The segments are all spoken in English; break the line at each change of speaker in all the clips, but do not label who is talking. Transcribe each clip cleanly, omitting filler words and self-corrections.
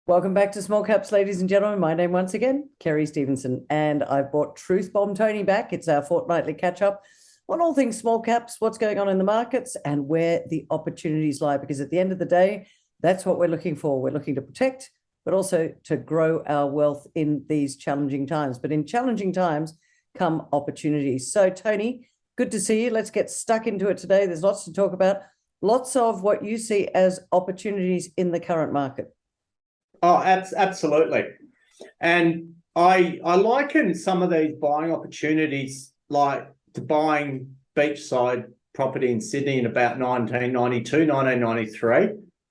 Welcome back to Small Caps, ladies and gentlemen. My name once again, Kerry Stevenson, and I've brought Truth Bomb Tony back. It's our fortnightly catch-up on all things small caps, what's going on in the markets, and where the opportunities lie. Because at the end of the day, that's what we're looking for. We're looking to protect, but also to grow our wealth in these challenging times. But in challenging times come opportunities. So, Tony, good to see you. Let's get stuck into it today. There's lots to talk about, lots of what you see as opportunities in the current market.
Oh, absolutely. And I liken some of these buying opportunities like to buying beachside property in Sydney in about 1992, 1993.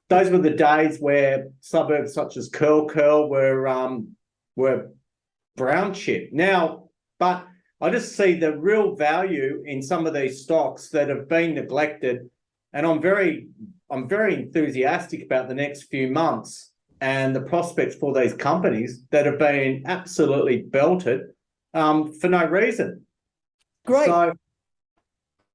Those were the days where suburbs such as Curl were brown chip. Now, but I just see the real value in some of these stocks that have been neglected, and I'm very enthusiastic about the next few months and the prospects for these companies that have been absolutely belted for no reason.
Great.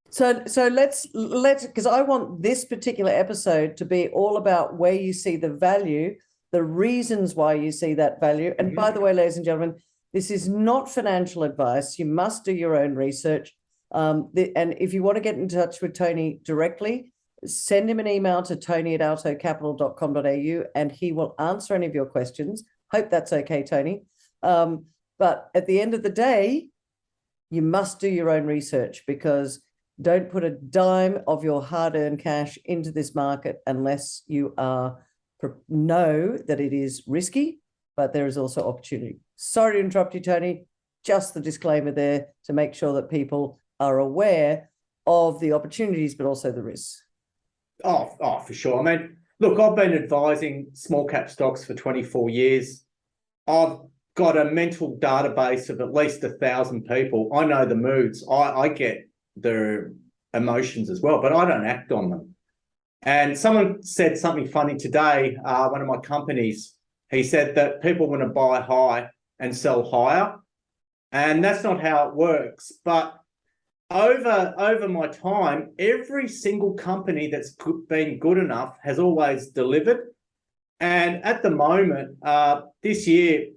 So let's because I want this particular episode to be all about where you see the value, the reasons why you see that value. And by the way, ladies and gentlemen, this is not financial advice. You must do your own research. And if you want to get in touch with Tony directly, send him an email to tony@altocapital.com.au and he will answer any of your questions. Hope that's okay, Tony. But at the end of the day, you must do your own research, because don't put a dime of your hard-earned cash into this market unless you know that it is risky, but there is also opportunity. Sorry to interrupt you, Tony. Just the disclaimer there to make sure that people are aware of the opportunities, but also the risks.
Oh, for sure. I mean, look, I've been advising small cap stocks for 24 years. I've got a mental database of at least 1,000 people. I know the moods. I get their emotions as well, but I don't act on them. And someone said something funny today, one of my companies, he said that people want to buy high and sell higher. And that's not how it works. But over my time, every single company that's been good enough has always delivered. And at the moment, this year,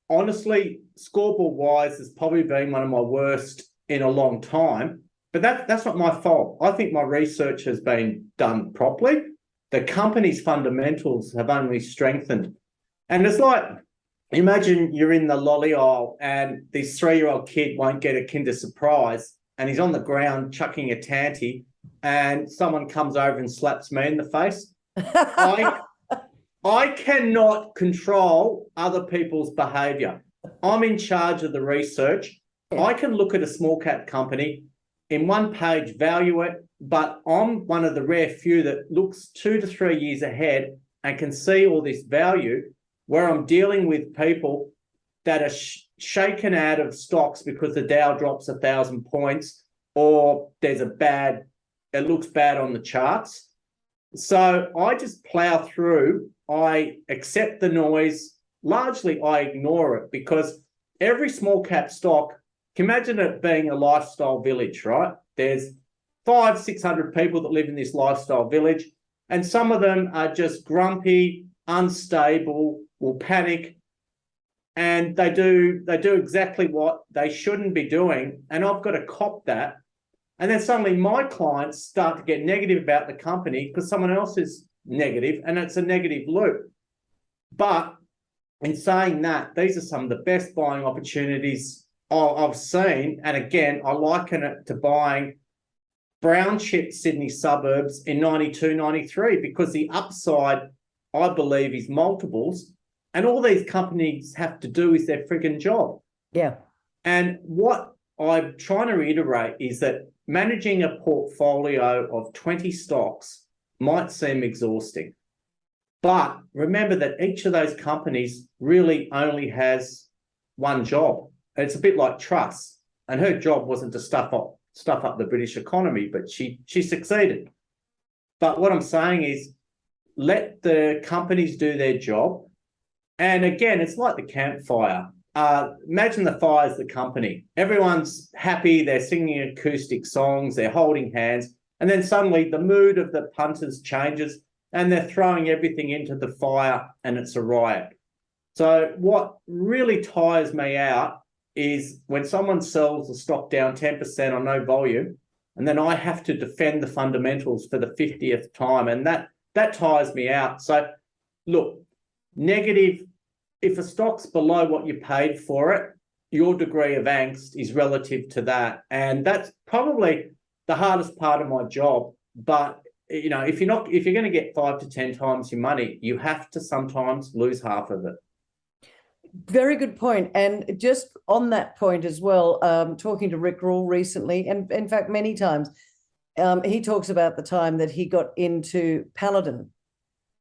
honestly, scoreboard-wise, has probably been one of my worst in a long time. But that's not my fault. I think my research has been done properly. The company's fundamentals have only strengthened. And it's like, imagine you're in the lolly aisle and this 3-year-old kid won't get a Kinder Surprise, and he's on the ground chucking a tanty, and someone comes over and slaps me in the face. I cannot control other people's behaviour. I'm in charge of the research. I can look at a small cap company in one page, value it, but I'm one of the rare few that looks 2 to 3 years ahead and can see all this value, where I'm dealing with people that are shaken out of stocks because the Dow drops 1,000 points, or there's it looks bad on the charts. So I just plow through. I accept the noise. Largely, I ignore it, because every small cap stock, imagine it being a lifestyle village, right? There's 500-600 people that live in this lifestyle village, and some of them are just grumpy, unstable, will panic, and they do exactly what they shouldn't be doing. And I've got to cop that. And then suddenly my clients start to get negative about the company because someone else is negative, and it's a negative loop. But in saying that, these are some of the best buying opportunities I've seen. And again, I liken it to buying brown chip Sydney suburbs in 92, 93, because the upside, I believe, is multiples. And all these companies have to do is their frigging job.
Yeah.
And what I'm trying to reiterate is that managing a portfolio of 20 stocks might seem exhausting. But remember that each of those companies really only has one job. It's a bit like Truss. And her job wasn't to stuff up the British economy, but she succeeded. But what I'm saying is, let the companies do their job. And again, it's like the campfire. Imagine the fire's the company. Everyone's happy. They're singing acoustic songs. They're holding hands. And then suddenly the mood of the punters changes and they're throwing everything into the fire and it's a riot. So what really tires me out is when someone sells the stock down 10% on no volume, and then I have to defend the fundamentals for the 50th time. And that tires me out. So look, negative, if a stock's below what you paid for it, your degree of angst is relative to that. And that's probably the hardest part of my job. But you know, if you're going to get 5 to 10 times your money, you have to sometimes lose half of it.
Very good point. And just on that point as well, talking to Rick Rule recently, and in fact, many times, he talks about the time that he got into Paladin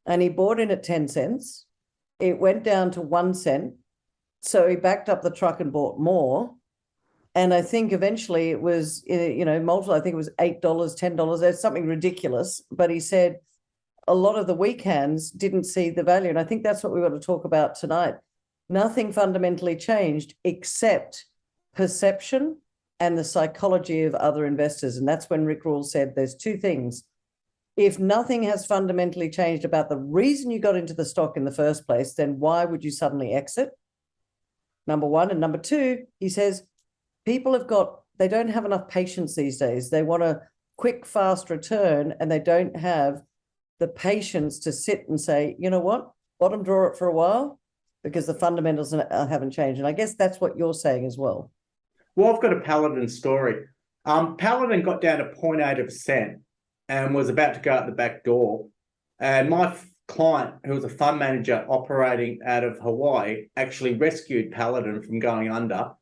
and he bought in at 10 cents. It went down to 1 cent. So he backed up the truck and bought more. And I think eventually it was, multiple, I think it was $8, $10. That's something ridiculous. But he said a lot of the weak hands didn't see the value. And I think that's what we want to talk about tonight. Nothing fundamentally changed except perception and the psychology of other investors. And that's when Rick Rule said there's two things. If nothing has fundamentally changed about the reason you got into the stock in the first place, then why would you suddenly exit? Number one. And number two, he says, people they don't have enough patience these days. They want a quick, fast return, and they don't have the patience to sit and say, you know what, bottom draw it for a while, because the fundamentals haven't changed. And I guess that's what you're saying as well.
Well, I've got a Paladin story. Paladin got down to 0.8% and was about to go out the back door. And my client, who was a fund manager operating out of Hawaii, actually rescued Paladin from going under.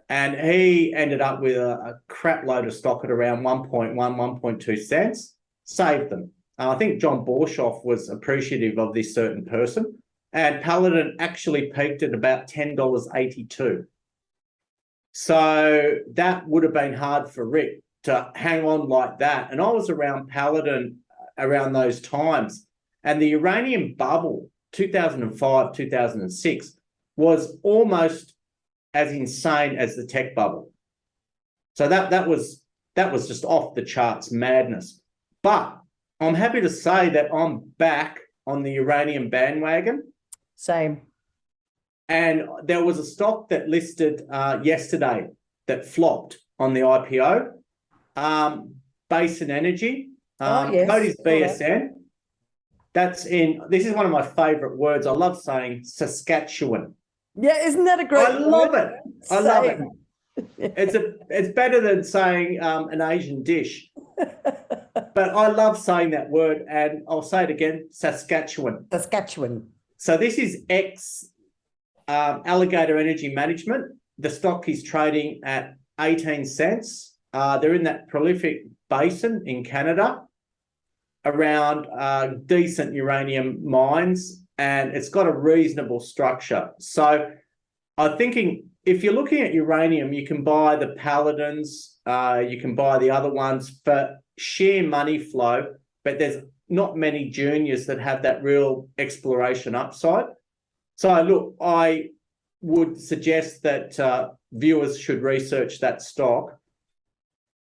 And he ended up with a crap load of stock at around 1.1, 1.2 cents, saved them. I think John Borshoff was appreciative of this certain person. And Paladin actually peaked at about $10.82. So that would have been hard for Rick to hang on like that. And I was around Paladin around those times. And the uranium bubble, 2005, 2006, was almost as insane as the tech bubble. So that was just off the charts madness. But I'm happy to say that I'm back on the uranium bandwagon.
Same.
And there was a stock that listed yesterday that flopped on the IPO. Basin Energy.
Yes.
Code is BSN. This is one of my favorite words. I love saying Saskatchewan.
Yeah, isn't that a great
I love it. I love it.
Yeah.
It's better than saying an Asian dish. But I love saying that word, and I'll say it again, Saskatchewan.
Saskatchewan.
So this is Alligator Energy Management. The stock is trading at 18 cents. They're in that prolific basin in Canada around decent uranium mines, and it's got a reasonable structure. So I'm thinking if you're looking at uranium, you can buy the Paladins, you can buy the other ones for sheer money flow, but there's not many juniors that have that real exploration upside. So look, I would suggest that viewers should research that stock.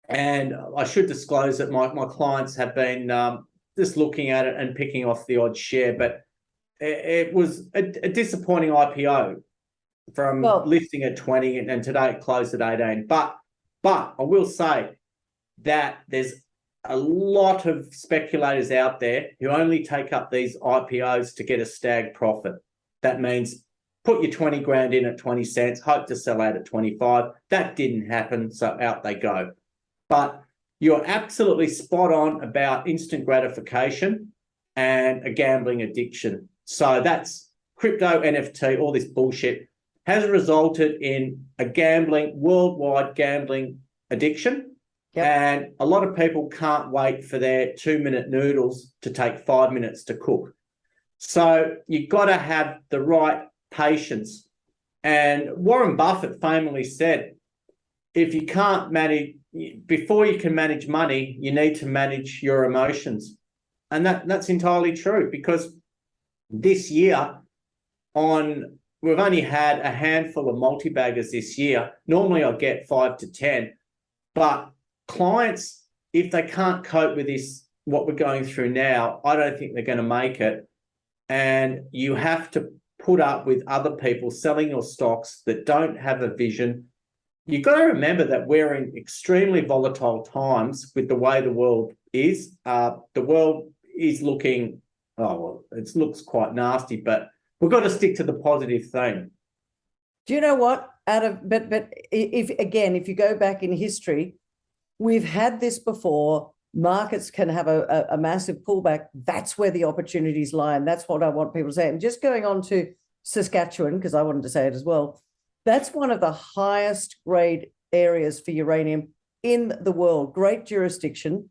And I should disclose that my clients have been just looking at it and picking off the odd share, but it was a disappointing IPO from listing at 20 and today it closed at 18. But I will say that there's a lot of speculators out there who only take up these IPOs to get a stag profit. That means put your 20 grand in at 20 cents, hope to sell out at 25. That didn't happen, so out they go. But you're absolutely spot on about instant gratification and a gambling addiction. So that's crypto, NFT, all this bullshit has resulted in a worldwide gambling addiction. Yep. And a lot of people can't wait for their 2-minute noodles to take 5 minutes to cook. So you've got to have the right patience. And Warren Buffett famously said, if you can't manage, before you can manage money, you need to manage your emotions. And that's entirely true, because this year we've only had a handful of multi-baggers this year. Normally I get 5 to 10, but clients, if they can't cope with this what we're going through now, I don't think they're going to make it. And you have to put up with other people selling your stocks that don't have a vision. You've got to remember that we're in extremely volatile times with the way the world is. The world is looking, it looks quite nasty, but we've got to stick to the positive theme.
Do you know what? But if you go back in history, we've had this before. Markets can have a massive pullback. That's where the opportunities lie, and that's what I want people to say. And just going on to Saskatchewan, because I wanted to say it as well, that's one of the highest grade areas for uranium in the world. Great jurisdiction.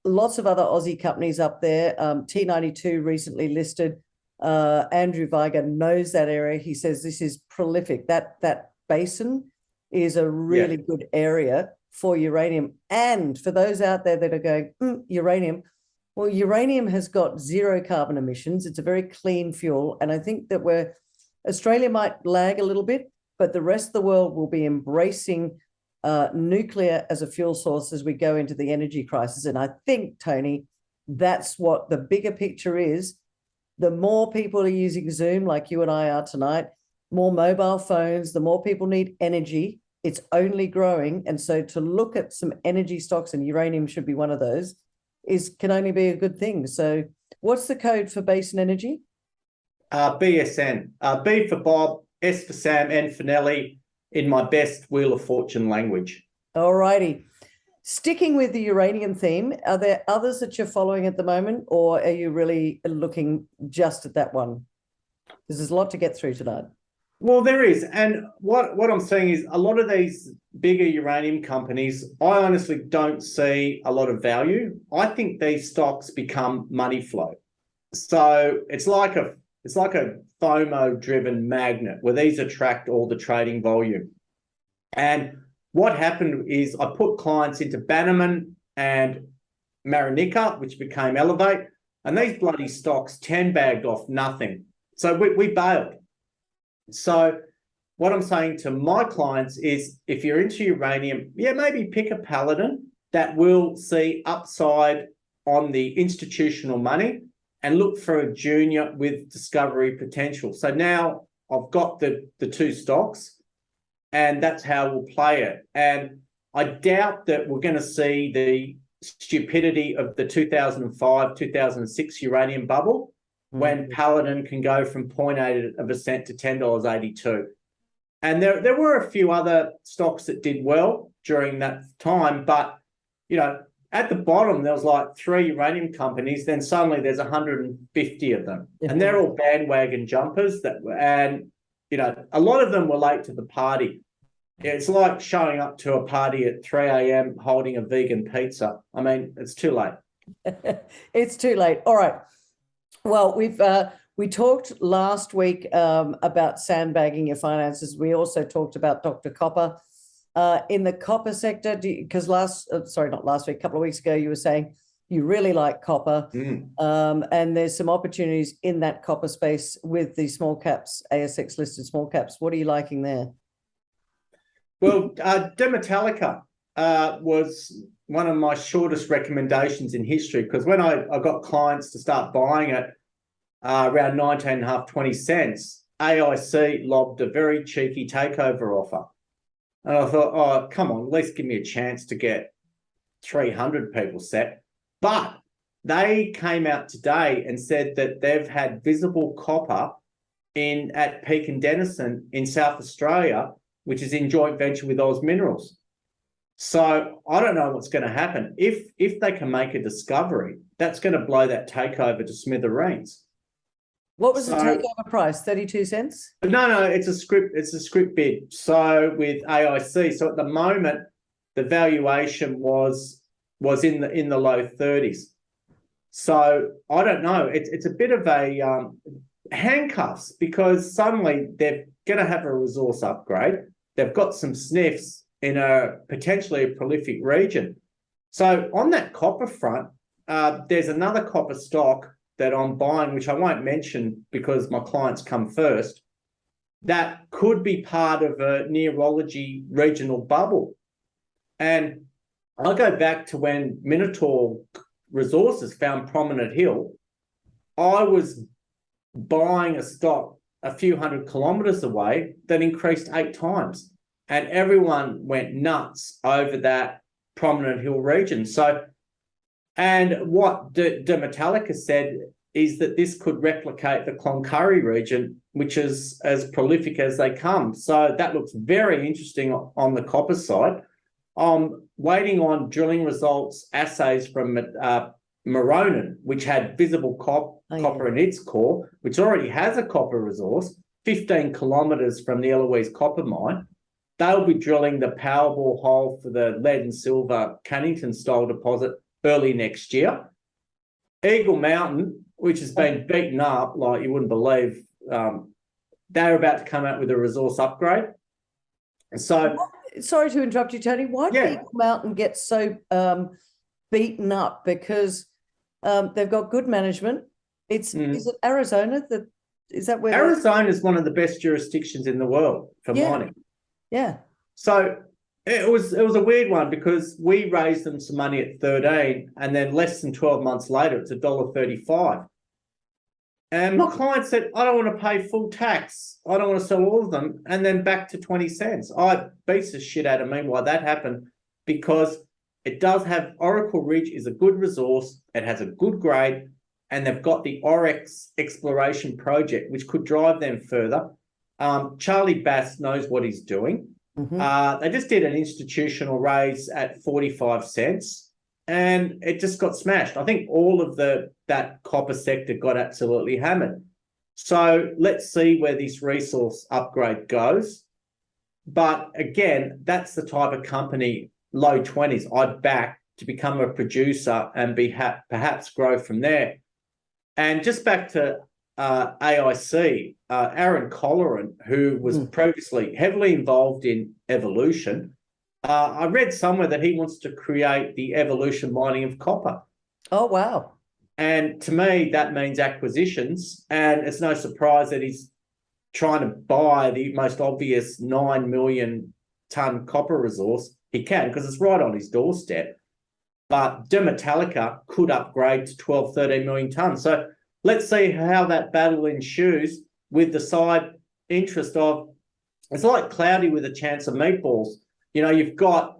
Lots of other Aussie companies up there. T92 recently listed. Andrew Viger knows that area. He says this is prolific. That basin is a really good area for uranium. And for those out there that are going, uranium, well, uranium has got zero carbon emissions. It's a very clean fuel. And I think that Australia might lag a little bit, but the rest of the world will be embracing nuclear as a fuel source as we go into the energy crisis. And I think, Tony, that's what the bigger picture is. The more people are using Zoom, like you and I are tonight, more mobile phones, the more people need energy. It's only growing. And so to look at some energy stocks, and uranium should be one of those, can only be a good thing. So what's the code for Basin Energy?
BSN. B for Bob, S for Sam, N for Nelly, in my best Wheel of Fortune language. All
righty. Sticking with the uranium theme, are there others that you're following at the moment, or are you really looking just at that one? Because there's a lot to get through tonight.
Well, there is. And what I'm saying is a lot of these bigger uranium companies, I honestly don't see a lot of value. I think these stocks become money flow. So it's like a FOMO-driven magnet where these attract all the trading volume. And what happened is I put clients into Bannerman and Marinica, which became Elevate, and these bloody stocks 10-bagged off nothing. So we bailed. So what I'm saying to my clients is if you're into uranium, maybe pick a Paladin that will see upside on the institutional money and look for a junior with discovery potential. So now I've got the two stocks, and that's how we'll play it. And I doubt that we're going to see the stupidity of the 2005, 2006 uranium bubble when Paladin can go from 0.8% to $10.82. And there were a few other stocks that did well during that time, but, at the bottom, there was like 3 uranium companies, then suddenly there's 150 of them. Yeah. And they're all bandwagon jumpers and a lot of them were late to the party. It's like showing up to a party at 3 a.m. holding a vegan pizza. I mean, it's too late.
It's too late. All right. Well, we talked last week about sandbagging your finances. We also talked about Dr. Copper. In the copper sector, because a couple of weeks ago, you were saying you really like copper, and there's some opportunities in that copper space with the small caps, ASX listed small caps. What are you liking there?
Well, Demetallica was one of my shortest recommendations in history, because when I got clients to start buying it around 19.5, 20 cents, AIC lobbed a very cheeky takeover offer. And I thought, oh, come on, at least give me a chance to get 300 people set. But they came out today and said that they've had visible copper at Peak and Denison in South Australia, which is in joint venture with Oz Minerals. So I don't know what's going to happen. If they can make a discovery, that's going to blow that takeover to smithereens.
What was the takeover price? 32 cents?
No, it's a script bid. So with AIC, so at the moment, the valuation was in the low 30s. So I don't know. It's a bit of a handcuffs, because suddenly they're going to have a resource upgrade. They've got some sniffs in a potentially a prolific region. So on that copper front, there's another copper stock that I'm buying, which I won't mention because my clients come first, that could be part of a neurology regional bubble. And I'll go back to when Minotaur Resources found Prominent Hill, I was buying a stock a few hundred kilometers away that increased 8 times. And everyone went nuts over that Prominent Hill region. So, and what De Metallica said is that this could replicate the Cloncurry region, which is as prolific as they come. So that looks very interesting on the copper side. I'm waiting on drilling results, assays from Maronan, which had visible copper in its core, which already has a copper resource, 15 kilometres from the Eloise copper mine. They'll be drilling the Powerball hole for the lead and silver Cannington style deposit early next year. Eagle Mountain, which has been beaten up like you wouldn't believe, they're about to come out with a resource upgrade. So,
sorry to interrupt you, Tony. Why did Eagle Mountain get so beaten up? Because they've got good management. Is it Arizona? Is that where
Arizona is one of the best jurisdictions in the world for mining?
Yeah.
So it was a weird one because we raised them some money at 13, and then less than 12 months later, it's $1.35. And my client said, I don't want to pay full tax. I don't want to sell all of them. And then back to 20 cents. I beats the shit out of me why that happened, because it does have Oracle Ridge is a good resource. It has a good grade, and they've got the Oryx exploration project, which could drive them further. Charlie Bass knows what he's doing. They just did an institutional raise at 45 cents, and it just got smashed. I think all of that copper sector got absolutely hammered. So let's see where this resource upgrade goes. But again, that's the type of company, low 20s, I'd back to become a producer and perhaps grow from there. And just back to AIC, Aaron Colleran, who was previously heavily involved in Evolution, I read somewhere that he wants to create the Evolution mining of copper.
Oh, wow.
And to me, that means acquisitions. And it's no surprise that he's trying to buy the most obvious 9 million ton copper resource he can, because it's right on his doorstep. But De Metallica could upgrade to 12, 13 million tons. So let's see how that battle ensues with the side interest of, it's like Cloudy with a chance of meatballs. You know, you've got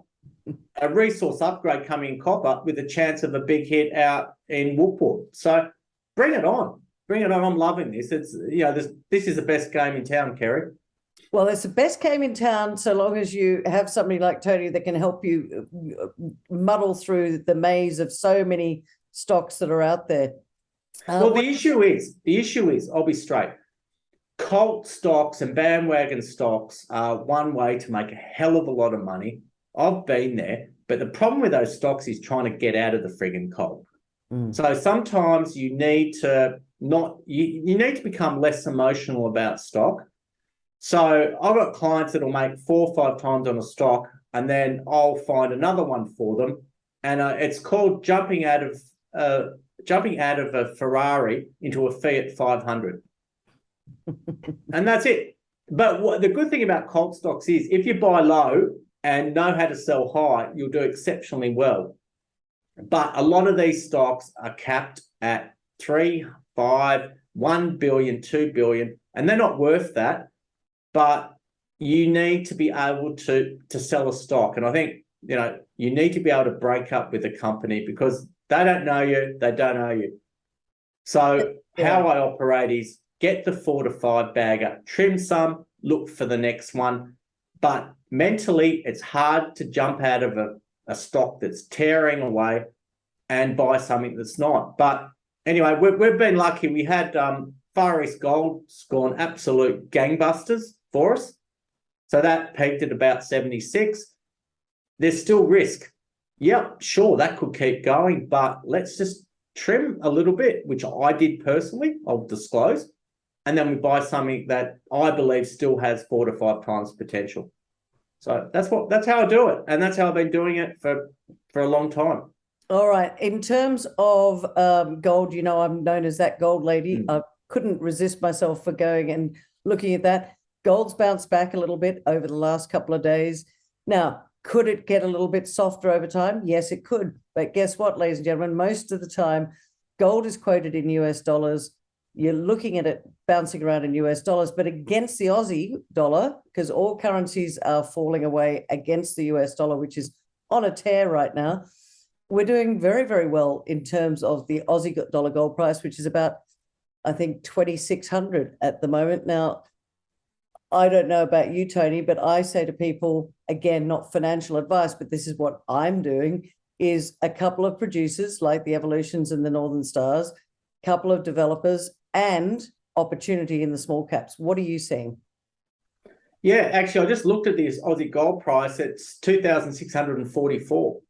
a resource upgrade coming in copper with a chance of a big hit out in Woodport. So bring it on. Bring it on. I'm loving this. It's, you know, this is the best game in town, Kerry.
Well, it's the best game in town so long as you have somebody like Tony that can help you muddle through the maze of so many stocks that are out there.
Well, the issue is, I'll be straight, cult stocks and bandwagon stocks are one way to make a hell of a lot of money. I've been there, but the problem with those stocks is trying to get out of the frigging cult. So sometimes you need to you need to become less emotional about stock. So I've got clients that'll make 4 or 5 times on a stock, and then I'll find another one for them, and it's called jumping out of a Ferrari into a Fiat 500. And that's it. But the good thing about cult stocks is if you buy low and know how to sell high, you'll do exceptionally well. But a lot of these stocks are capped at 3, 5, 1 billion, 2 billion, and they're not worth that. But you need to be able to sell a stock. And I think, you know, you need to be able to break up with a company because they don't know you, they don't know you. So how I operate is get the 4 to 5 bagger, trim some, look for the next one. But mentally, it's hard to jump out of a stock that's tearing away and buy something that's not. But anyway, we've been lucky. We had Far East Gold's gone absolute gangbusters for us. So that peaked at about 76. There's still risk. Yep, sure, that could keep going, but let's just trim a little bit, which I did personally, I'll disclose. And then we buy something that I believe still has 4 to 5 times potential. So that's how I do it. And that's how I've been doing it for a long time.
All right. In terms of gold, you know, I'm known as that gold lady. I couldn't resist myself for going and looking at that. Gold's bounced back a little bit over the last couple of days. Now, could it get a little bit softer over time? Yes, it could. But guess what, ladies and gentlemen, most of the time, gold is quoted in US dollars. You're looking at it bouncing around in US dollars, but against the Aussie dollar, because all currencies are falling away against the US dollar, which is on a tear right now, we're doing very, very well in terms of the Aussie dollar gold price, which is about, I think, 2,600 at the moment. Now, I don't know about you, Tony, but I say to people, again, not financial advice, but this is what I'm doing, is a couple of producers like the Evolutions and the Northern Stars, a couple of developers, and opportunity in the small caps. What are you seeing?
Yeah, actually, I just looked at this Aussie gold price. It's 2,644.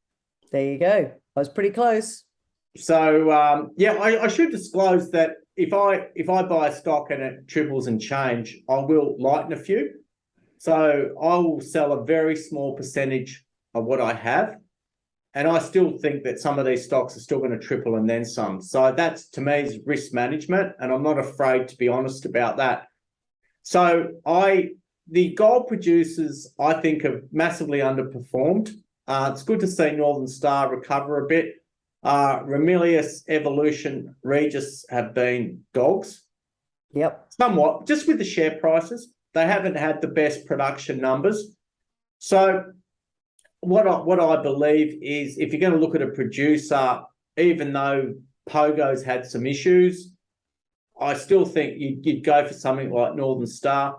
There you go. I was pretty close.
So yeah, I should disclose that if I buy a stock and it triples and change, I will lighten a few. So I will sell a very small percentage of what I have. And I still think that some of these stocks are still going to triple and then some. So that's, to me, is risk management. And I'm not afraid to be honest about that. So the gold producers, I think, have massively underperformed. It's good to see Northern Star recover a bit. Ramelius, Evolution, Regis have been dogs.
Yep.
Somewhat, just with the share prices. They haven't had the best production numbers. So what I believe is, if you're going to look at a producer, even though Pogo's had some issues, I still think you'd go for something like Northern Star.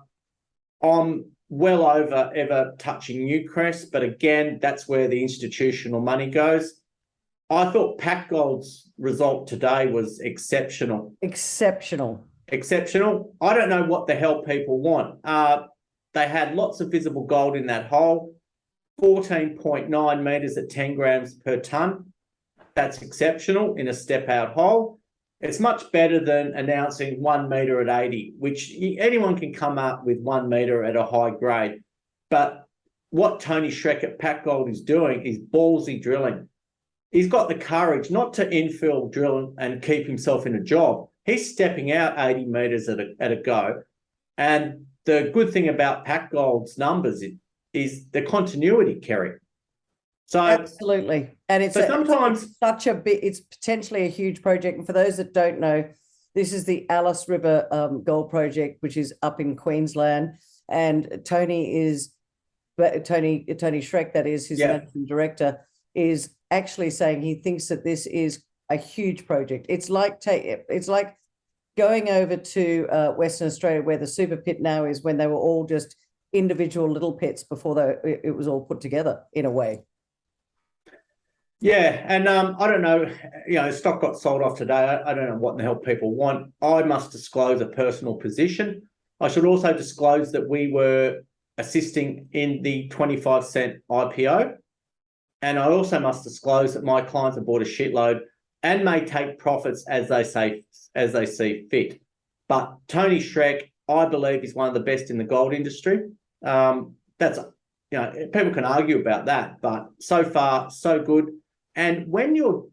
I'm well over ever touching Newcrest, but again, that's where the institutional money goes. I thought Pac Gold's result today was exceptional. Exceptional. I don't know what the hell people want. They had lots of visible gold in that hole, 14.9 meters at 10 grams per ton. That's exceptional in a step-out hole. It's much better than announcing 1 meter at 80, which anyone can come up with 1 meter at a high grade. But what Tony Schreck at Pac Gold is doing is ballsy drilling. He's got the courage not to infill drill and keep himself in a job. He's stepping out 80 meters at a go. And the good thing about Pac Gold's numbers is the continuity, Kerry. So
absolutely. And it's it's potentially a huge project. And for those that don't know, this is the Alice River Gold Project, which is up in Queensland. And Tony Schreck, that is his managing director, is actually saying he thinks that this is a huge project. It's like going over to Western Australia, where the super pit now is, when they were all just individual little pits before it was all put together in a way.
Yeah, and I don't know, stock got sold off today. I don't know what the hell people want. I must disclose a personal position. I should also disclose that we were assisting in the 25-cent IPO. And I also must disclose that my clients have bought a shitload and may take profits as they see fit. But Tony Schreck, I believe, is one of the best in the gold industry. That's, people can argue about that, but so far, so good. And when you're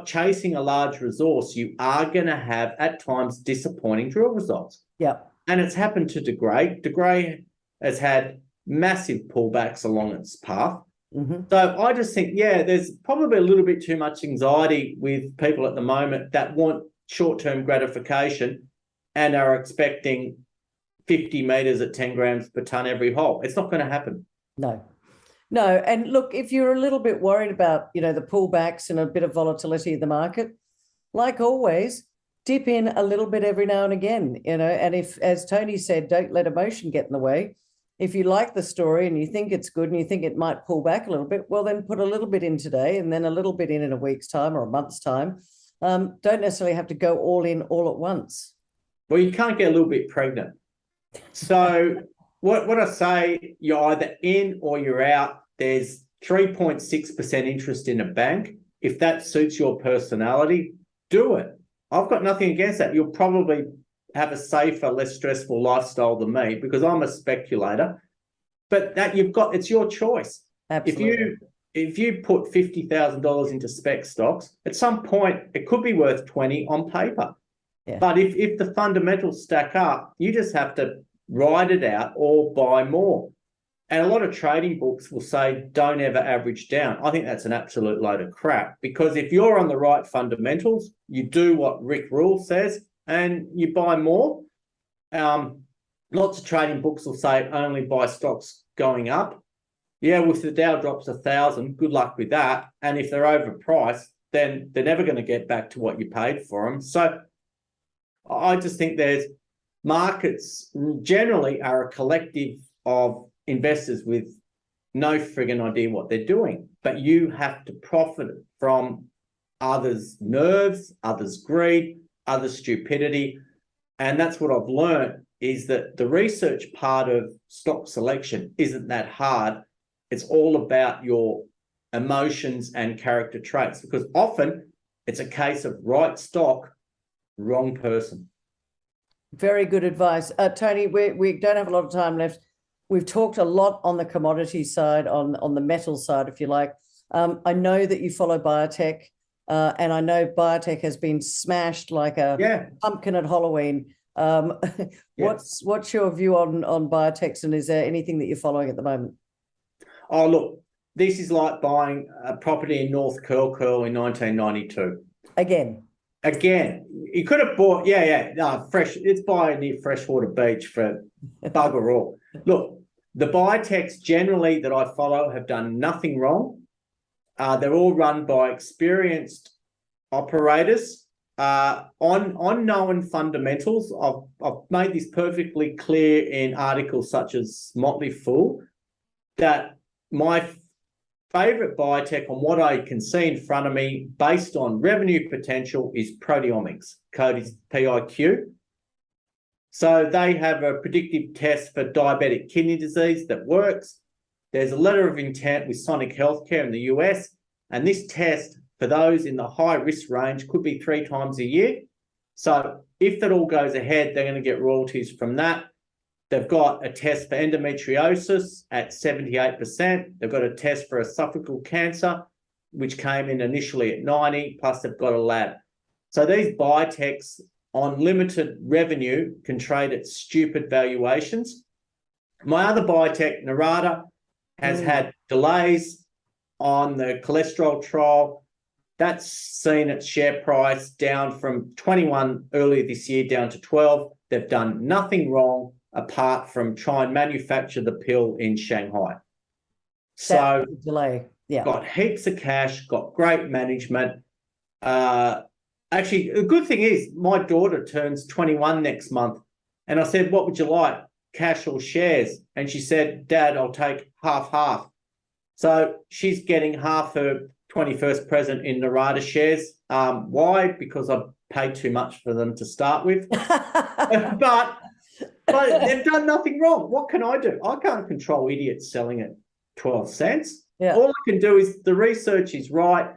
chasing a large resource, you are going to have, at times, disappointing drill results.
Yeah.
And it's happened to De Grey. De Grey has had massive pullbacks along its path. Mm-hmm. So I just think, there's probably a little bit too much anxiety with people at the moment that want short-term gratification and are expecting 50 meters at 10 grams per ton every hole. It's not going to happen.
No. And look, if you're a little bit worried about, the pullbacks and a bit of volatility in the market, like always, dip in a little bit every now and again, and if, as Tony said, don't let emotion get in the way. If you like the story and you think it's good and you think it might pull back a little bit, well, then put a little bit in today and then a little bit in a week's time or a month's time. Don't necessarily have to go all in all at once.
Well, you can't get a little bit pregnant. So what I say, you're either in or you're out. There's 3.6% interest in a bank. If that suits your personality, do it. I've got nothing against that. You'll probably have a safer, less stressful lifestyle than me because I'm a speculator. But it's your choice.
Absolutely.
If you put $50,000 into spec stocks, at some point it could be worth 20 on paper.
Yeah.
But if the fundamentals stack up, you just have to ride it out or buy more. And a lot of trading books will say, don't ever average down. I think that's an absolute load of crap, because if you're on the right fundamentals, you do what Rick Rule says and you buy more. Lots of trading books will say only buy stocks going up. Yeah, well, if the Dow drops 1,000, good luck with that. And if they're overpriced, then they're never going to get back to what you paid for them. So I just think markets generally are a collective of investors with no friggin' idea what they're doing. But you have to profit from others' nerves, others' greed, others' stupidity. And that's what I've learned, is that the research part of stock selection isn't that hard. It's all about your emotions and character traits, because often it's a case of right stock, wrong person.
Very good advice. Tony, we don't have a lot of time left. We've talked a lot on the commodity side, on the metal side, if you like. I know that you follow biotech, and I know biotech has been smashed like a pumpkin at Halloween. What's your view on biotechs, and is there anything that you're following at the moment?
Oh, look, this is like buying a property in North Curl in 1992.
Again,
you could have bought, fresh. It's buying near Freshwater Beach for bugger all. Look, the biotechs generally that I follow have done nothing wrong. They're all run by experienced operators on known fundamentals. I've made this perfectly clear in articles such as Motley Fool, that my favorite biotech, on what I can see in front of me based on revenue potential, is proteomics. Code is PIQ. So they have a predictive test for diabetic kidney disease that works. There's a letter of intent with Sonic Healthcare in the US, and this test for those in the high risk range could be 3 times a year. So if that all goes ahead, they're going to get royalties from that. They've got a test for endometriosis at 78%. They've got a test for esophageal cancer, which came in initially at 90, plus they've got a lab. So these biotechs on limited revenue can trade at stupid valuations. My other biotech, Narada, has had delays on the cholesterol trial. That's seen its share price down from 21 earlier this year down to 12. They've done nothing wrong apart from try and manufacture the pill in Shanghai. So
delay,
got heaps of cash, got great management. Actually, the good thing is my daughter turns 21 next month, and I said, what would you like, cash or shares? And she said, Dad, I'll take half. So she's getting half her 21st present in Narada shares. Why? Because I paid too much for them to start with. But they've done nothing wrong. What can I do? I can't control idiots selling at 12 cents.
Yeah.
All I can do is the research is right.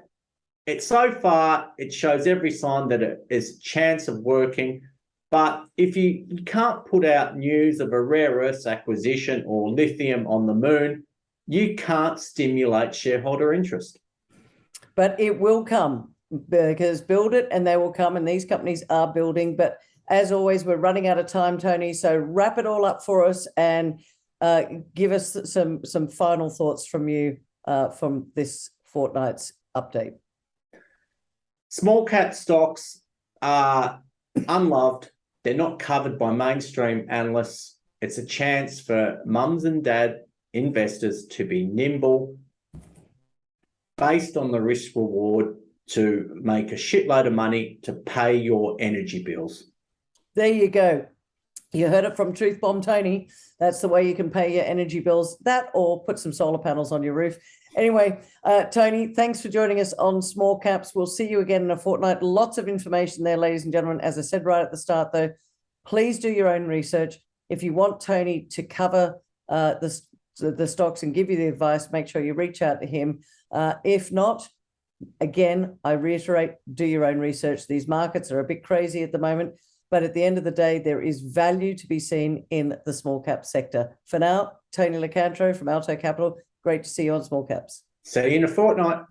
It's so far, it shows every sign that it is a chance of working. But if you can't put out news of a rare earths acquisition or lithium on the moon, you can't stimulate shareholder interest.
But it will come, because build it and they will come, and these companies are building. But as always, we're running out of time, Tony. So wrap it all up for us and give us some final thoughts from you from this fortnight's update.
Small cap stocks are unloved. They're not covered by mainstream analysts. It's a chance for mums and dad investors to be nimble based on the risk reward to make a shitload of money to pay your energy bills.
There you go. You heard it from Truth Bomb Tony. That's the way you can pay your energy bills. That, or put some solar panels on your roof. Anyway, Tony, thanks for joining us on Small Caps. We'll see you again in a fortnight. Lots of information there, ladies and gentlemen. As I said right at the start, though, please do your own research. If you want Tony to cover the stocks and give you the advice, make sure you reach out to him. If not, again, I reiterate, do your own research. These markets are a bit crazy at the moment, but at the end of the day, there is value to be seen in the small cap sector. For now, Tony Locantro from Alto Capital. Great to see you on Small Caps.
See you in a fortnight.